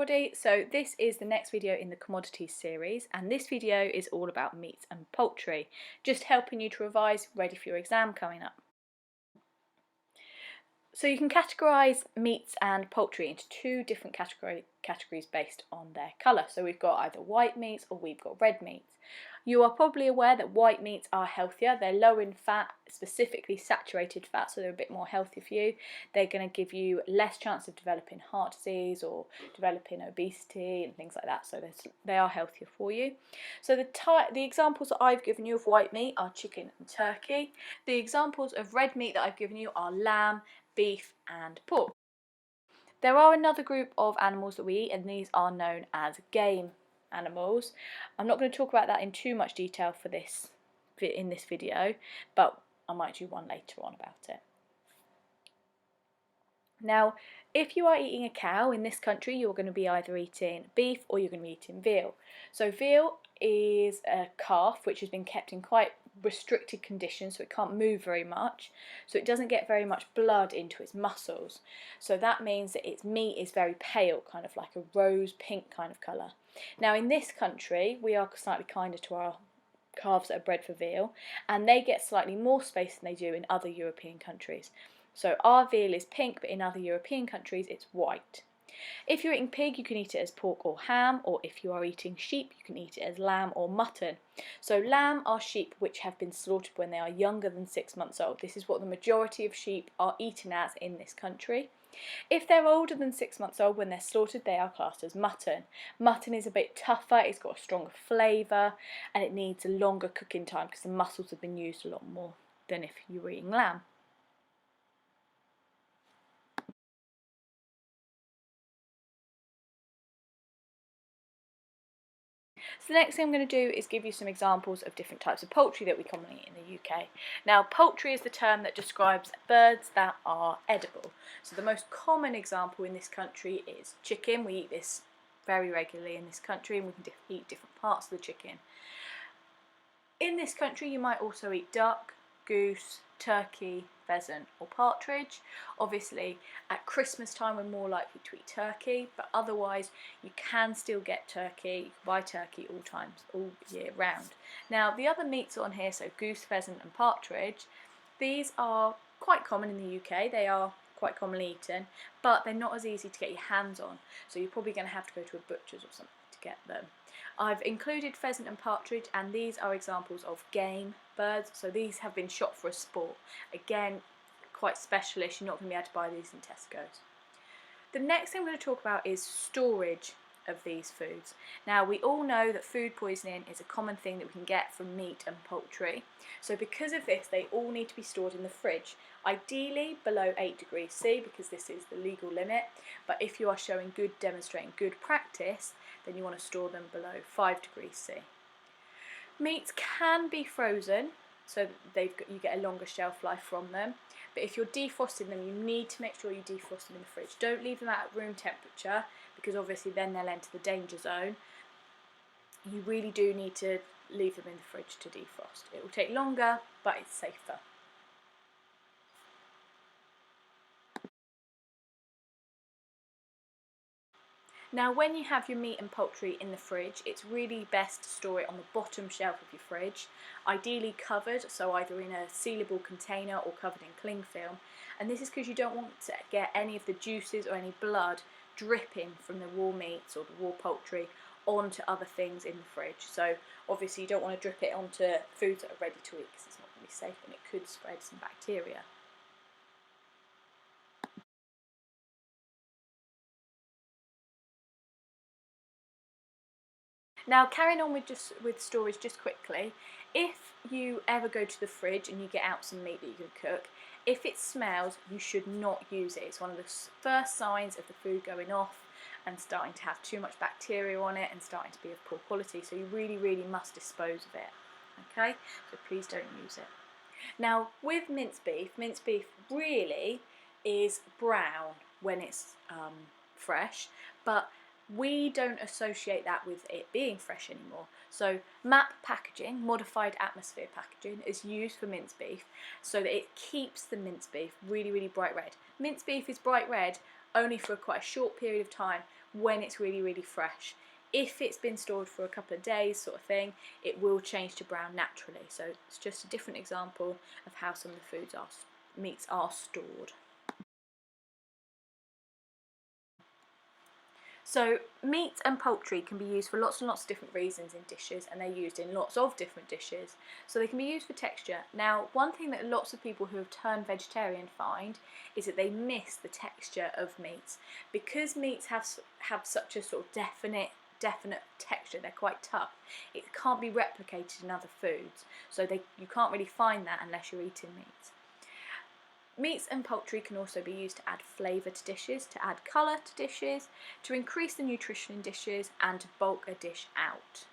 everybody, so this is the next video in the commodities series, and this video is all about meat and poultry, just helping you to revise ready for your exam coming up. So you can categorise meats and poultry into two different categories based on their colour. So we've got either white meats or we've got red meats. You are probably aware that white meats are healthier. They're low in fat, specifically saturated fat, so they're a bit more healthy for you. They're going to give you less chance of developing heart disease or developing obesity and things like that, so they are healthier for you. So the examples that I've given you of white meat are chicken and turkey. The examples of red meat that I've given you are lamb, beef and pork. There are another group of animals that we eat, and these are known as game animals. I'm not going to talk about that in too much detail in this video, but I might do one later on about it. Now, if you are eating a cow in this country, you're going to be either eating beef or you're going to be eating veal. So veal is a calf which has been kept in quite restricted conditions, so it can't move very much, so it doesn't get very much blood into its muscles. So that means that its meat is very pale, kind of like a rose pink kind of colour. Now in this country, we are slightly kinder to our calves that are bred for veal, and they get slightly more space than they do in other European countries. So our veal is pink, but in other European countries it's white. If you're eating pig, you can eat it as pork or ham, or if you are eating sheep, you can eat it as lamb or mutton. So lamb are sheep which have been slaughtered when they are younger than 6 months old. This is what the majority of sheep are eaten as in this country. If they're older than 6 months old when they're slaughtered, they are classed as mutton. Mutton is a bit tougher, it's got a stronger flavour, and it needs a longer cooking time because the muscles have been used a lot more than if you were eating lamb. So the next thing I'm going to do is give you some examples of different types of poultry that we commonly eat in the UK. Now, poultry is the term that describes birds that are edible. So the most common example in this country is chicken. We eat this very regularly in this country, and we can eat different parts of the chicken. In this country you might also eat duck, goose, turkey, pheasant or partridge. Obviously at Christmas time we're more likely to eat turkey, but otherwise you can still get turkey. You can buy turkey all year round. Now the other meats on here, so goose, pheasant and partridge, these are quite common in the UK. They are quite commonly eaten, but they're not as easy to get your hands on, so you're probably going to have to go to a butcher's or something to get them. I've included pheasant and partridge, and these are examples of game birds, so these have been shot for a sport. Again, quite specialist, you're not going to be able to buy these in Tesco's. The next thing I'm going to talk about is storage of these foods. Now we all know that food poisoning is a common thing that we can get from meat and poultry, so because of this they all need to be stored in the fridge, ideally below 8 degrees C because this is the legal limit, but if you are demonstrating good practice, then you want to store them below 5 degrees C. Meats can be frozen so that you get a longer shelf life from them, but if you're defrosting them you need to make sure you defrost them in the fridge. Don't leave them at room temperature because obviously then they'll enter the danger zone. You really do need to leave them in the fridge to defrost. It will take longer, but it's safer. Now when you have your meat and poultry in the fridge, it's really best to store it on the bottom shelf of your fridge, ideally covered, so either in a sealable container or covered in cling film, and this is because you don't want to get any of the juices or any blood dripping from the raw meats or the raw poultry onto other things in the fridge. So obviously you don't want to drip it onto foods that are ready to eat because it's not going to be safe and it could spread some bacteria. Now carrying on with storage just quickly, if you ever go to the fridge and you get out some meat that you can cook, if it smells you should not use it. It's one of the first signs of the food going off and starting to have too much bacteria on it and starting to be of poor quality, so you really must dispose of it. Okay, so please don't use it. Now with minced beef really is brown when it's fresh, but we don't associate that with it being fresh anymore. So MAP packaging, modified atmosphere packaging, is used for minced beef so that it keeps the minced beef really bright red. Minced beef is bright red only for quite a short period of time when it's really, really fresh. If it's been stored for a couple of days sort of thing, it will change to brown naturally. So it's just a different example of how some of the meats are stored. So meat and poultry can be used for lots and lots of different reasons in dishes, and they're used in lots of different dishes. So they can be used for texture. Now, one thing that lots of people who have turned vegetarian find is that they miss the texture of meats. Because meats have such a sort of definite texture, they're quite tough, it can't be replicated in other foods. So you can't really find that unless you're eating meats. Meats and poultry can also be used to add flavour to dishes, to add colour to dishes, to increase the nutrition in dishes, and to bulk a dish out.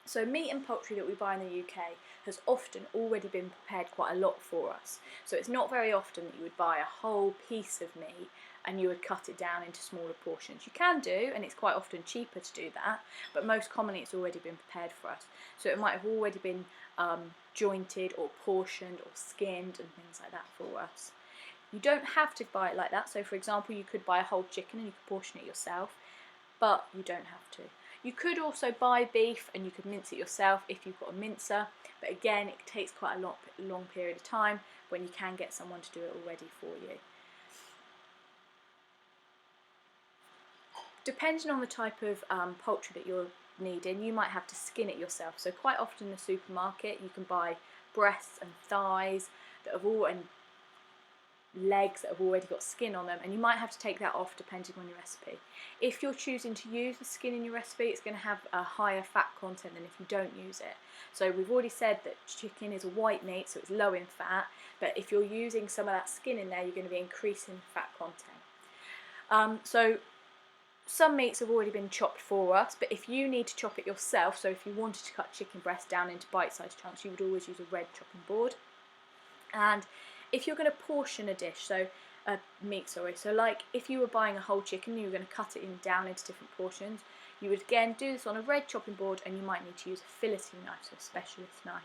So meat and poultry that we buy in the UK has often already been prepared quite a lot for us. So it's not very often that you would buy a whole piece of meat and you would cut it down into smaller portions. You can do, and it's quite often cheaper to do that, but most commonly it's already been prepared for us. So it might have already been jointed or portioned or skinned and things like that for us. You don't have to buy it like that. So for example, you could buy a whole chicken and you could portion it yourself, but you don't have to. You could also buy beef and you could mince it yourself if you've got a mincer, but again it takes quite a long period of time when you can get someone to do it already for you. Depending on the type of poultry that you're needing, you might have to skin it yourself. So quite often in the supermarket you can buy breasts and thighs that have all, and legs that have already got skin on them, and you might have to take that off depending on your recipe. If you're choosing to use the skin in your recipe, it's going to have a higher fat content than if you don't use it. So we've already said that chicken is a white meat, so it's low in fat, but if you're using some of that skin in there, you're going to be increasing fat content. So some meats have already been chopped for us, but if you need to chop it yourself, so if you wanted to cut chicken breast down into bite-sized chunks, you would always use a red chopping board. And if you're going to portion a dish, so like if you were buying a whole chicken and you were going to cut it down into different portions, you would again do this on a red chopping board, and you might need to use a filleting knife, so a specialist knife.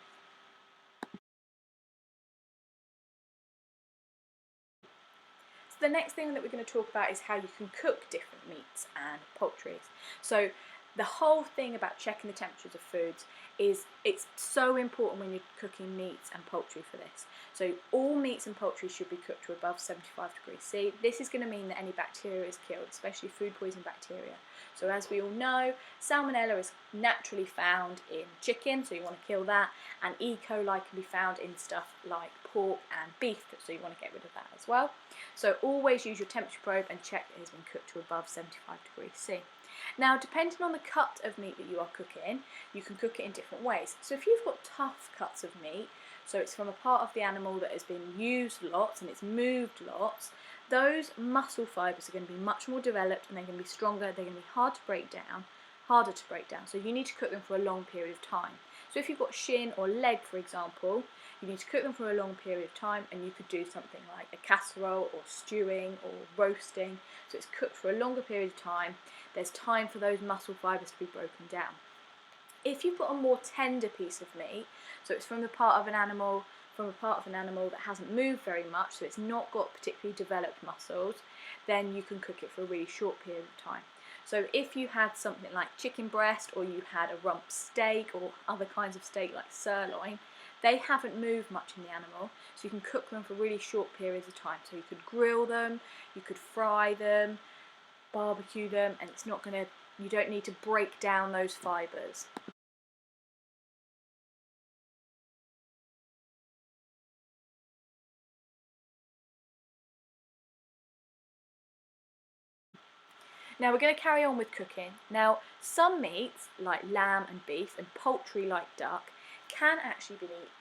So the next thing that we're going to talk about is how you can cook different meats and poultries. So the whole thing about checking the temperatures of foods is it's so important when you're cooking meats and poultry for this. So all meats and poultry should be cooked to above 75 degrees C. This is going to mean that any bacteria is killed, especially food poisoning bacteria. So as we all know, salmonella is naturally found in chicken, so you want to kill that, and E. coli can be found in stuff like pork and beef, so you want to get rid of that as well. So always use your temperature probe and check that it has been cooked to above 75 degrees C. Now, depending on the cut of meat that you are cooking, you can cook it in different ways. So if you've got tough cuts of meat, so it's from a part of the animal that has been used lots and it's moved lots, those muscle fibres are going to be much more developed and they're going to be stronger, they're going to be harder to break down, so you need to cook them for a long period of time. So if you've got shin or leg, for example, you need to cook them for a long period of time, and you could do something like a casserole or stewing or roasting, so it's cooked for a longer period of time. There's time for those muscle fibres to be broken down. If you've got a more tender piece of meat, so it's from a part of an animal that hasn't moved very much, so it's not got particularly developed muscles, then you can cook it for a really short period of time. So if you had something like chicken breast, or you had a rump steak or other kinds of steak like sirloin, they haven't moved much in the animal, so you can cook them for really short periods of time. So you could grill them, you could fry them, barbecue them, and you don't need to break down those fibres. Now we're going to carry on with cooking. Now some meats like lamb and beef and poultry like duck can actually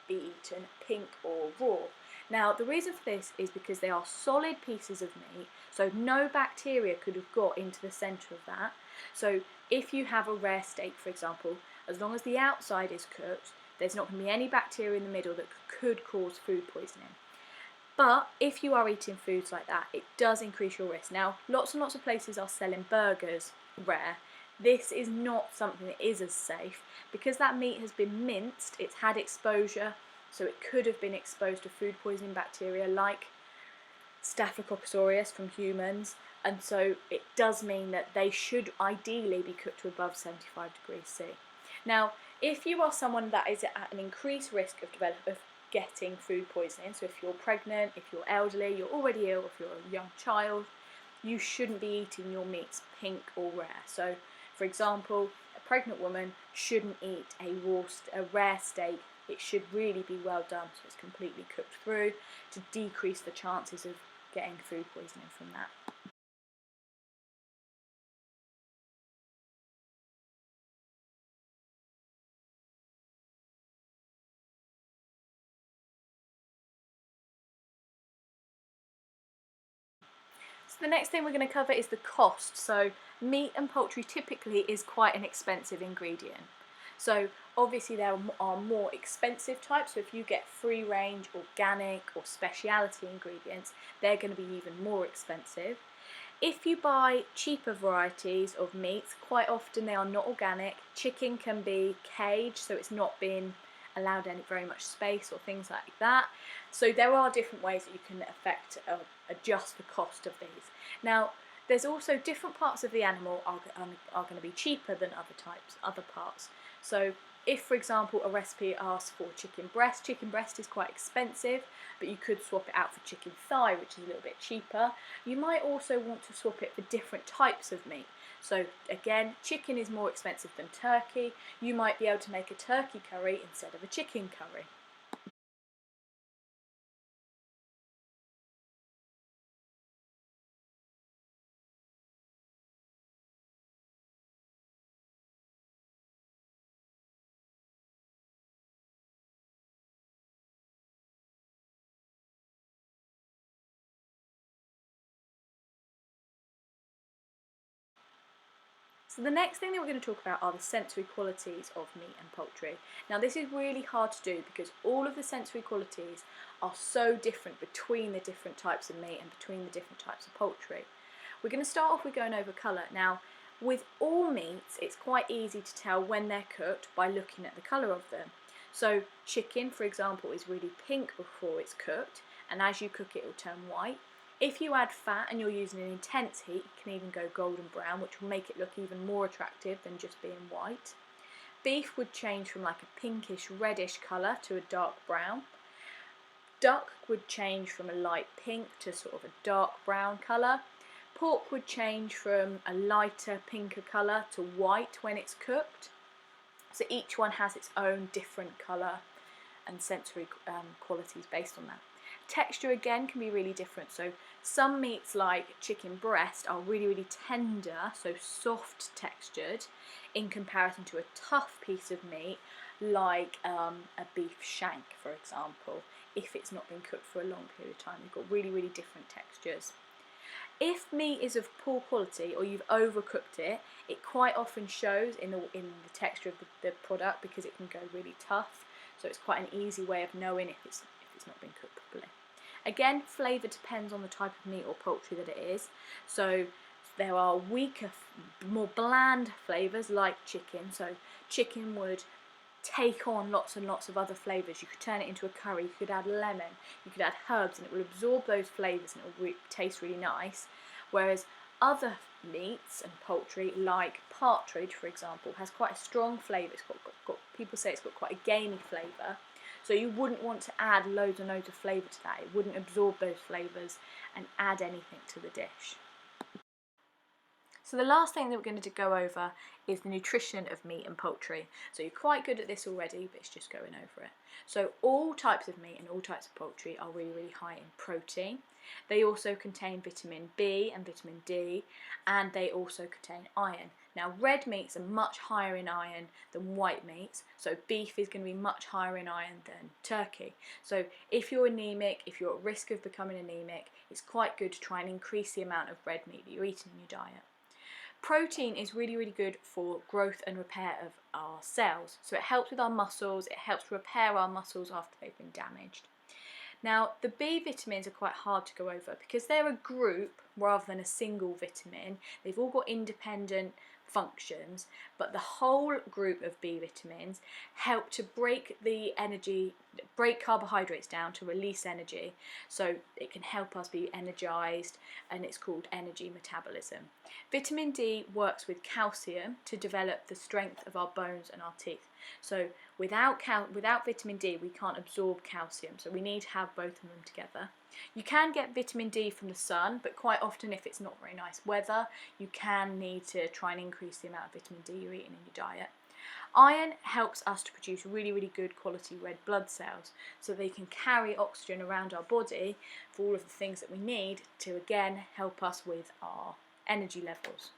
be eaten pink or raw. Now the reason for this is because they are solid pieces of meat, so no bacteria could have got into the centre of that. So if you have a rare steak, for example, as long as the outside is cooked, there's not going to be any bacteria in the middle that could cause food poisoning. But if you are eating foods like that, it does increase your risk. Now, lots and lots of places are selling burgers rare. This is not something that is as safe. Because that meat has been minced, it's had exposure, so it could have been exposed to food poisoning bacteria like Staphylococcus aureus from humans, and so it does mean that they should ideally be cooked to above 75 degrees C. Now, if you are someone that is at an increased risk of getting food poisoning, so if you're pregnant, if you're elderly, you're already ill, if you're a young child, you shouldn't be eating your meats pink or rare. So, for example, a pregnant woman shouldn't eat a rare steak. It should really be well done, so it's completely cooked through, to decrease the chances of getting food poisoning from that. So the next thing we're going to cover is the cost. So meat and poultry typically is quite an expensive ingredient. So obviously there are more expensive types, so if you get free range, organic or speciality ingredients, they're going to be even more expensive. If you buy cheaper varieties of meats, quite often they are not organic. Chicken can be caged, so it's not been allowed very much space or things like that. So there are different ways that you can adjust the cost of these. Now, there's also different parts of the animal are going to be cheaper than other parts. So if, for example, a recipe asks for chicken breast is quite expensive, but you could swap it out for chicken thigh, which is a little bit cheaper. You might also want to swap it for different types of meat. So again, chicken is more expensive than turkey. You might be able to make a turkey curry instead of a chicken curry. So the next thing that we're going to talk about are the sensory qualities of meat and poultry. Now this is really hard to do because all of the sensory qualities are so different between the different types of meat and between the different types of poultry. We're going to start off with going over colour. Now, with all meats, it's quite easy to tell when they're cooked by looking at the colour of them. So chicken, for example, is really pink before it's cooked, and as you cook it, it will turn white. If you add fat and you're using an intense heat, you can even go golden brown, which will make it look even more attractive than just being white. Beef would change from like a pinkish reddish colour to a dark brown. Duck would change from a light pink to sort of a dark brown colour. Pork would change from a lighter pinker colour to white when it's cooked. So each one has its own different colour and sensory qualities based on that. Texture again can be really different. So some meats like chicken breast are really, really tender, so soft textured, in comparison to a tough piece of meat like a beef shank, for example. If it's not been cooked for a long period of time, you've got really, really different textures. If meat is of poor quality or you've overcooked it, it quite often shows in the texture of the product because it can go really tough. So it's quite an easy way of knowing if it's not been cooked properly. Again, flavour depends on the type of meat or poultry that it is. So there are weaker, more bland flavours like chicken. So chicken would take on lots and lots of other flavours. You could turn it into a curry, you could add lemon, you could add herbs, and it will absorb those flavours and it will taste really nice. Whereas other meats and poultry, like partridge for example, has quite a strong flavour. It's got people say it's got quite a gamey flavour. So you wouldn't want to add loads and loads of flavour to that. It wouldn't absorb those flavours and add anything to the dish. So the last thing that we're going to go over is the nutrition of meat and poultry. So you're quite good at this already, but it's just going over it. So all types of meat and all types of poultry are really, really high in protein. They also contain vitamin B and vitamin D, and they also contain iron. Now red meats are much higher in iron than white meats, so beef is going to be much higher in iron than turkey. So if you're anemic, if you're at risk of becoming anemic, it's quite good to try and increase the amount of red meat that you're eating in your diet. Protein is really, really good for growth and repair of our cells. So it helps with our muscles, it helps repair our muscles after they've been damaged. Now, the B vitamins are quite hard to go over because they're a group rather than a single vitamin. They've all got independent functions, but the whole group of B vitamins help to break carbohydrates down to release energy, so it can help us be energized, and it's called energy metabolism. Vitamin D works with calcium to develop the strength of our bones and our teeth. So without vitamin D, we can't absorb calcium, so we need to have both of them together. You can get vitamin D from the sun, but quite often if it's not very nice weather, you can need to try and increase the amount of vitamin D you're eating in your diet. Iron helps us to produce really, really good quality red blood cells, so they can carry oxygen around our body for all of the things that we need to, again, help us with our energy levels.